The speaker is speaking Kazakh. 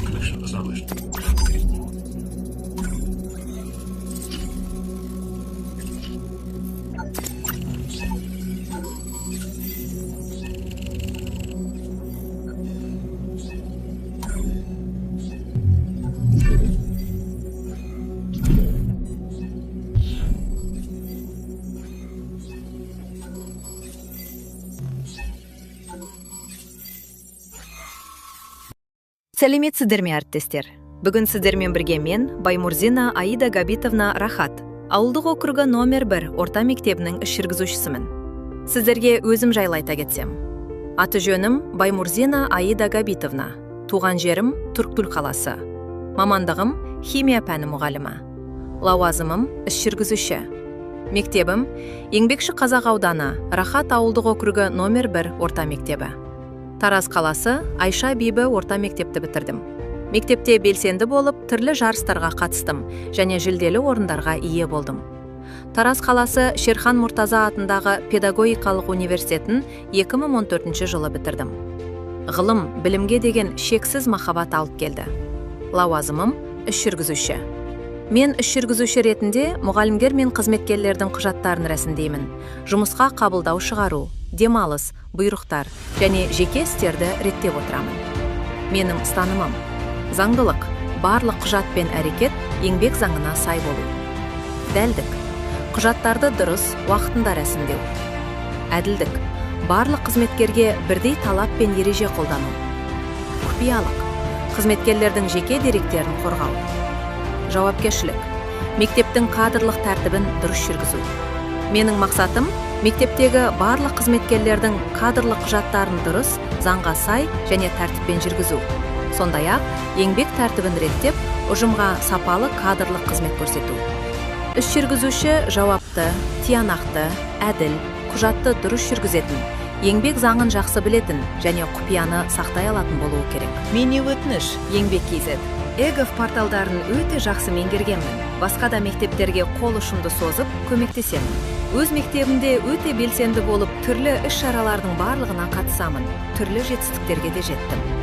Connection established. Сәлеметсіздер ме, әріптестер? Бүгін сіздермен бірге мен, Баймурзина Аида Габитовна Рахат, ауылдық округі номер 1 орта мектебінің іс жүргізушісімін. Сіздерге өзім жайлы айта кетсем. Аты жөнім Баймурзина Аида Габитовна. Туған жерім Түркпүл қаласы. Мамандығым химия пәні мұғалімі. Лауазымым іс жүргізуші. Мектебім Еңбекші Қазақ ауданы Рахат ауылдық округі номер 1 орта мектебі. Тараз қаласы Айша Бибі орта мектепті бітірдім. Мектепте белсенді болып, түрлі жарыстарға қатыстым және жүлделі орындарға ие болдым. Тараз қаласы Шерхан Мұртаза атындағы педагогикалық университетін 2014 жылы бітірдім. Ғылым, білімге деген шексіз махаббат алып келді. Лауазымым іс жүргізуші. Мен іс жүргізуші ретінде мұғалімдер мен қызметкерлердің құжаттарын рәсімдеймін. Жұмысқа қабылдау шығару, демалыс, бұйрықтар және жеке істерді реттеп отырамын. Менің ұстанымым: заңдылық, барлық құжат пен әрекет еңбек заңына сай болу. Дәлдік, құжаттарды дұрыс уақытында рәсімдеу. Әділдік, барлық қызметкерге бірдей талап пен ереже қолдану. Құпиялық, қызметкерлердің жеке деректерін қорғау. Жауапкершілік, мектептің кадрлық тәртібін дұрыс жүргізу. Менің мақсатым мектептегі барлық қызметкерлердің кадрлық құжаттарын дұрыс, заңға сай және тәртіппен жүргізу. Сондай-ақ, еңбек тәртібін реттеп, ұжымға сапалы кадрлық қызмет көрсету. Іс жүргізуші жауапты, тиянақты, әділ, құжатты дұрыс жүргізетін, еңбек заңын жақсы білетін және құпияны сақтай алатын болуы керек. Менің өтініш еңбек.kz. ЭГОВ порталдарын өте жақсы меңгергенмін. Басқа да мектептерге қол ұшымды созып, көмектесемін. Өз мектебімде өте белсенді болып, түрлі іс-шаралардың барлығына қатысамын. Түрлі жетістіктерге де жеттім.